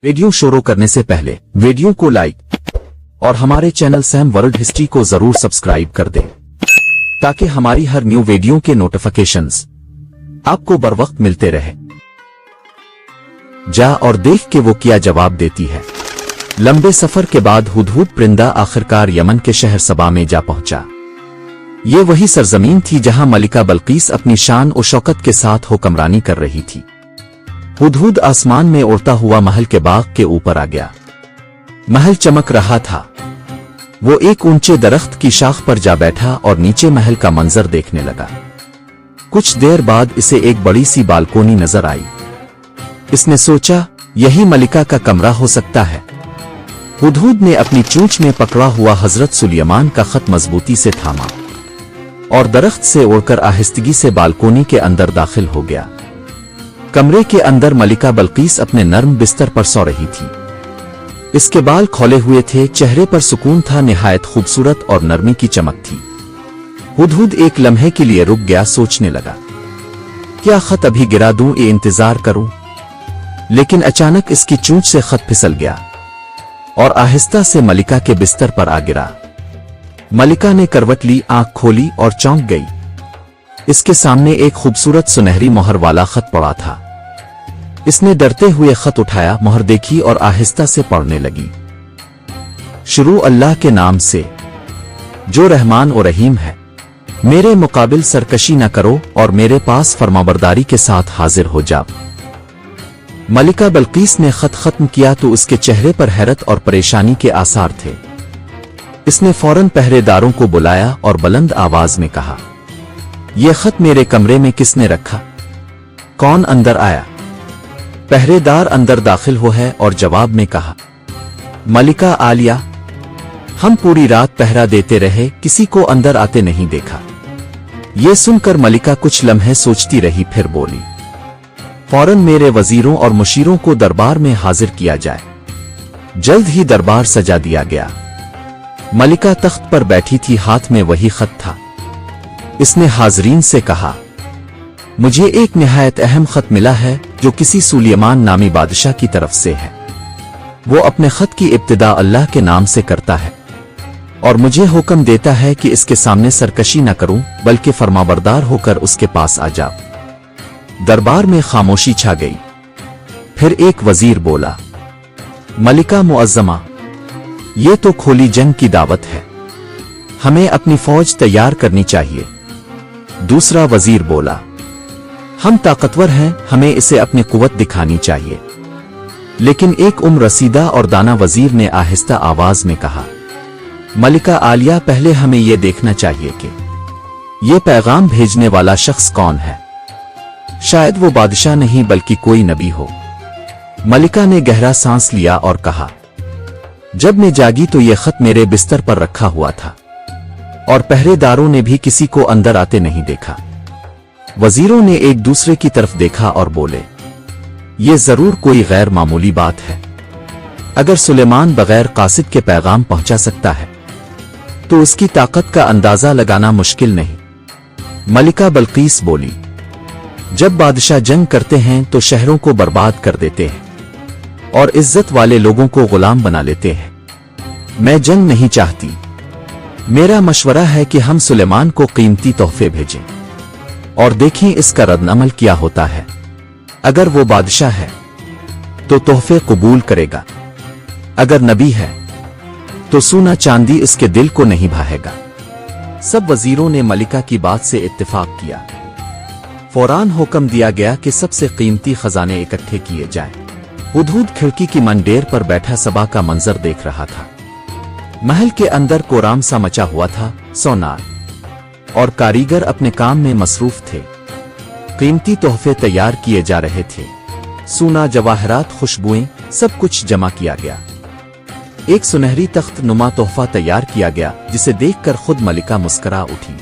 Video शुरू करने से पहले वीडियो को लाइक और हमारे चैनल सैम वर्ल्ड हिस्ट्री को जरूर सब्सक्राइब कर दें ताकि हमारी हर न्यू वीडियो के नोटिफिकेशंस आपको बर वक्त मिलते रहे। जा और देख के वो क्या जवाब देती है। लंबे सफर के बाद हुदहुद परिंदा आखिरकार यमन के शहर सबा में जा पहुंचा। ये वही सरजमीन थी जहां मलिका बल्कीस अपनी शान और शौकत के साथ हुक्मरानी कर रही थी। हुदहुद आसमान में उड़ता हुआ महल के बाग के ऊपर आ गया। महल चमक रहा था। वो एक ऊंचे दरख्त की शाख पर जा बैठा और नीचे महल का मंजर देखने लगा। कुछ देर बाद इसे एक बड़ी सी बालकोनी नजर आई। इसने सोचा यही मलिका का कमरा हो सकता है। हुदहुद ने अपनी चोंच में पकड़ा हुआ हजरत सुलेमान का खत मजबूती से थामा और दरख्त से उड़कर आहिस्तगी से बालकोनी के अंदर दाखिल हो गया। कमरे के अंदर मलिका बल्कीस अपने नर्म बिस्तर पर सो रही थी। इसके बाल खोले हुए थे, चेहरे पर सुकून था, निहायत खूबसूरत और नरमी की चमक थी। हुदहुद एक लम्हे के लिए रुक गया, सोचने लगा क्या खत अभी गिरा दूं ये इंतजार करूं। लेकिन अचानक इसकी चोंच से खत फिसल गया और आहिस्ता से मलिका के बिस्तर पर आ गिरा। मलिका ने करवट ली, आंख खोली और चौंक गई। इसके सामने एक खूबसूरत सुनहरी मोहर वाला खत पड़ा था। इसने डरते हुए खत उठाया, मोहर देखी और आहिस्ता से पढ़ने लगी। शुरू अल्लाह के नाम से जो रहमान और रहीम है। मेरे मुकाबिल सरकशी न करो और मेरे पास फरमाबरदारी के साथ हाजिर हो जाओ। मलिका बल्कीस ने खत खत्म किया तो उसके चेहरे पर हैरत और परेशानी के आसार थे। इसने फौरन पहरेदारों को बुलाया और बुलंद आवाज में कहा, यह खत मेरे कमरे में किसने रखा? कौन अंदर आया? पहरेदार अंदर दाखिल हुआ है और जवाब में कहा, मलिका आलिया, हम पूरी रात पहरा देते रहे, किसी को अंदर आते नहीं देखा। ये सुनकर मलिका कुछ लम्हे सोचती रही, फिर बोली, फौरन मेरे वजीरों और मुशीरों को दरबार में हाजिर किया जाए। जल्द ही दरबार सजा दिया गया। मलिका तख्त पर बैठी थी, हाथ में वही खत था। इसने हाजरीन से कहा, मुझे एक निहायत अहम खत मिला है जो किसी सुलेमान नामी बादशाह की तरफ से है। वो अपने खत की इब्तिदा अल्लाह के नाम से करता है और मुझे हुक्म देता है कि इसके सामने सरकशी न करूं बल्कि फरमाबरदार होकर उसके पास आ जाओ। दरबार में खामोशी छा गई। फिर एक वजीर बोला, मलिका मुअज्जमा, ये तो खोली जंग की दावत है, हमें अपनी फौज तैयार करनी चाहिए। दूसरा वजीर बोला, हम ताकतवर हैं, हमें इसे अपनी कुव्वत दिखानी चाहिए। लेकिन एक उम्र रसीदा और दाना वजीर ने आहिस्ता आवाज में कहा, मलिका आलिया, पहले हमें यह देखना चाहिए कि यह पैगाम भेजने वाला शख्स कौन है। शायद वो बादशाह नहीं बल्कि कोई नबी हो। मलिका ने गहरा सांस लिया और कहा, जब मैं जागी तो यह खत मेरे बिस्तर पर रखा हुआ था और पहरेदारों ने भी किसी को अंदर आते नहीं देखा। वजीरों ने एक दूसरे की तरफ देखा और बोले, यह जरूर कोई गैर मामूली बात है। अगर सुलेमान बगैर कासिद के पैगाम पहुंचा सकता है तो उसकी ताकत का अंदाजा लगाना मुश्किल नहीं। मलिका बल्कीस बोली, जब बादशाह जंग करते हैं तो शहरों को बर्बाद कर देते हैं और इज्जत वाले लोगों को गुलाम बना लेते हैं। मैं जंग नहीं चाहती। मेरा मशवरा है कि हम सुलेमान को कीमती तोहफे भेजें और देखें इसका रद्द-अमल क्या होता है। अगर वो बादशाह है तो तोहफे कबूल करेगा, अगर नबी है तो सोना चांदी इसके दिल को नहीं भाएगा। सब वजीरों ने मलिका की बात से इत्तेफाक किया। फौरान हुक्म दिया गया कि सबसे कीमती खजाने इकट्ठे किए जाएं। हुदहुद खिड़की की मंडेर पर बैठा सबा का मंजर देख रहा था। महल के अंदर कोराम सा मचा हुआ था। सोनार और कारीगर अपने काम में मसरूफ थे। कीमती तोहफे तैयार किए जा रहे थे। सोना, जवाहरात, खुशबुएं, सब कुछ जमा किया गया। एक सुनहरी तख्त नुमा तोहफा तैयार किया गया जिसे देखकर खुद मलिका मुस्करा उठी।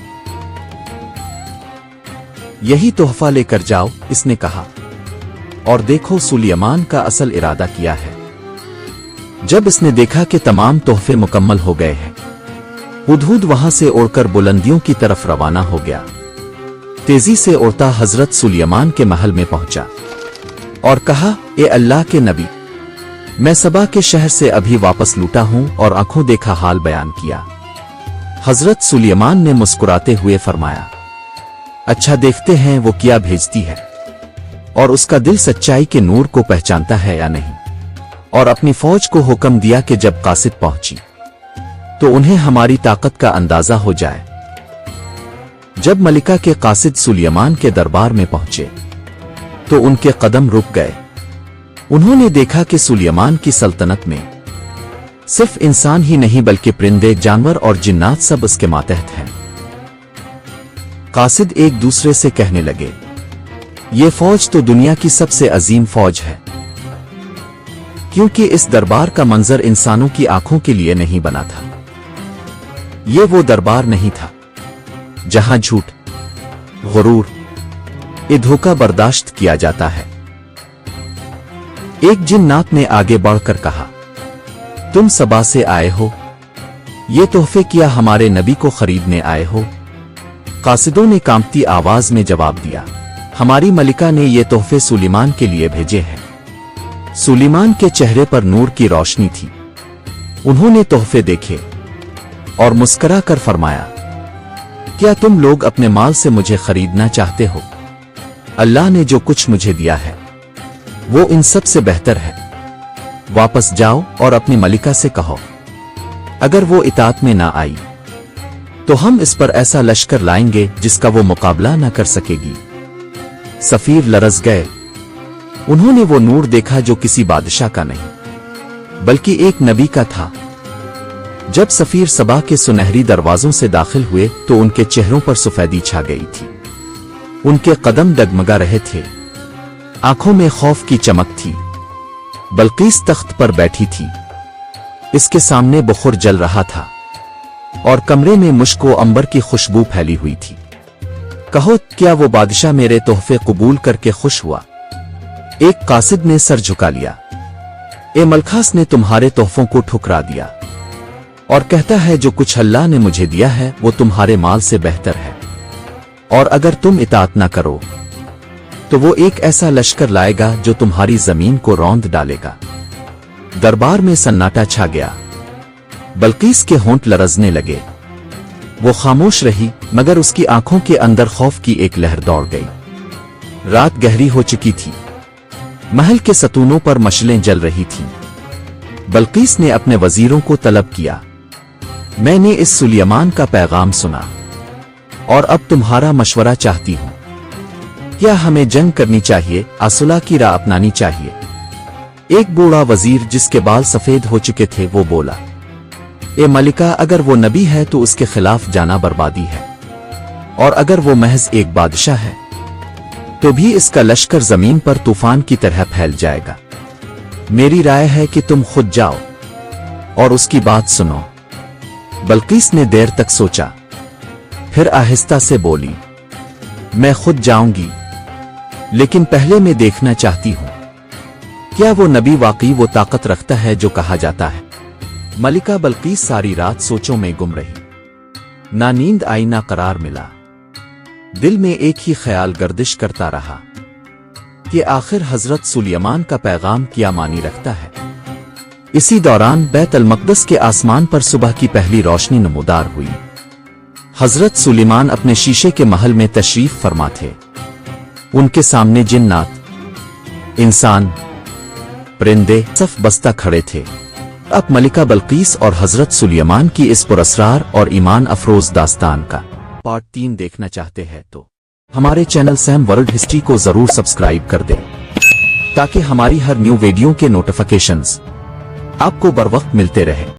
यही तोहफा लेकर जाओ, इसने कहा, और देखो सुलेमान का असल इरादा किया है। जब इसने देखा कि तमाम तोहफे मुकम्मल हो गए हैं, हुदहुद वहां से उड़कर बुलंदियों की तरफ रवाना हो गया। तेजी से उड़ता हजरत सुलेमान के महल में पहुंचा और कहा, ए अल्लाह के नबी, मैं सबा के शहर से अभी वापस लौटा हूं, और आंखों देखा हाल बयान किया। हजरत सुलेमान ने मुस्कुराते हुए फरमाया, अच्छा, देखते हैं वो क्या भेजती है और उसका दिल सच्चाई के नूर को पहचानता है या नहीं। और अपनी फौज को हुक्म दिया कि जब कासिद पहुंची तो उन्हें हमारी ताकत का अंदाजा हो जाए। जब मलिका के कासिद सुलेमान के दरबार में पहुंचे तो उनके कदम रुक गए। उन्होंने देखा कि सुलेमान की सल्तनत में सिर्फ इंसान ही नहीं बल्कि परिंदे, जानवर और जिन्नात सब उसके मातहत हैं। कासिद एक दूसरे से कहने लगे, ये फौज तो दुनिया की सबसे अजीम फौज है, क्योंकि इस दरबार का मंजर इंसानों की आंखों के लिए नहीं बना था। ये वो दरबार नहीं था जहां झूठ, गुरूर, धोखा बर्दाश्त किया जाता है। एक जिन्नात ने आगे बढ़कर कहा, तुम सबा से आए हो, ये तोहफे क्या हमारे नबी को खरीदने आए हो? कासिदों ने कांपती आवाज में जवाब दिया, हमारी मलिका ने ये तोहफे सुलेमान के लिए भेजे हैं। सुलेमान के चेहरे पर नूर की रोशनी थी। उन्होंने तोहफे देखे और मुस्करा कर फरमाया, क्या तुम लोग अपने माल से मुझे खरीदना चाहते हो? अल्लाह ने जो कुछ मुझे दिया है वो इन सब से बेहतर है। वापस जाओ और अपनी मलिका से कहो, अगर वो इताअत में ना आई तो हम इस पर ऐसा लश्कर लाएंगे जिसका वो मुकाबला ना कर सकेगी। सफीर लरज़ गए। उन्होंने वो नूर देखा जो किसी बादशाह का नहीं बल्कि एक नबी का था। जब सफीर सबा के सुनहरी दरवाजों से दाखिल हुए तो उनके चेहरों पर सफेदी छा गई थी। उनके कदम डगमगा रहे थे, आंखों में खौफ की चमक थी। बल्कीस तख्त पर बैठी थी, इसके सामने बुखुर जल रहा था और कमरे में मुश्क व अंबर की खुशबू फैली हुई थी। कहो, क्या वो बादशाह मेरे तोहफे कबूल करके खुश हुआ? एक कासिद ने सर झुका लिया। ए मलखास ने तुम्हारे तोहफों को ठुकरा दिया और कहता है जो कुछ अल्लाह ने मुझे दिया है वो तुम्हारे माल से बेहतर है, और अगर तुम इताअत ना करो तो वो एक ऐसा लश्कर लाएगा जो तुम्हारी जमीन को रौंद डालेगा। दरबार में सन्नाटा छा गया। बल्कीस के होंठ लरजने लगे। वो खामोश रही, मगर उसकी आंखों के अंदर खौफ की एक लहर दौड़ गई। रात गहरी हो चुकी थी। महल के सतूनों पर मशलें जल रही थीं। बल्कीस ने अपने वजीरों को तलब किया, मैंने इस सुलेमान का पैगाम सुना और अब तुम्हारा मशवरा चाहती हूं। क्या हमें जंग करनी चाहिए, आसुला की राह अपनानी चाहिए? एक बूढ़ा वजीर जिसके बाल सफेद हो चुके थे वो बोला, ए मलिका, अगर वो नबी है तो उसके खिलाफ जाना बर्बादी है, और अगर वो महज एक बादशाह है तो भी इसका लश्कर जमीन पर तूफान की तरह फैल जाएगा। मेरी राय है कि तुम खुद जाओ और उसकी बात सुनो। बल्कीस ने देर तक सोचा, फिर आहिस्ता से बोली, मैं खुद जाऊंगी, लेकिन पहले मैं देखना चाहती हूं क्या वो नबी वाकई वो ताकत रखता है जो कहा जाता है। मलिका बल्कीस सारी रात सोचों में गुम रही। ना नींद आई ना करार मिला। दिल में एक ही ख्याल गर्दिश करता रहा कि आखिर हजरत सुलेमान का पैगाम क्या मानी रखता है। इसी दौरान बैत अल मक़दस के आसमान पर सुबह की पहली रोशनी नमूदार हुई। हजरत सुलेमान अपने शीशे के महल में तशरीफ फरमा थे। उनके सामने जिन्नात, इंसान, परिंदे सफ बस्ता खड़े थे। اب ملکہ بلقیس اور حضرت سلیمان کی اس پراسرار اور ایمان افروز داستان کا پارٹ 3 دیکھنا چاہتے ہیں تو ہمارے چینل سیم ورلڈ ہسٹری کو ضرور سبسکرائب کر دیں تاکہ ہماری ہر نیو ویڈیو کے نوٹیفیکیشنز آپ کو بر وقت ملتے رہے۔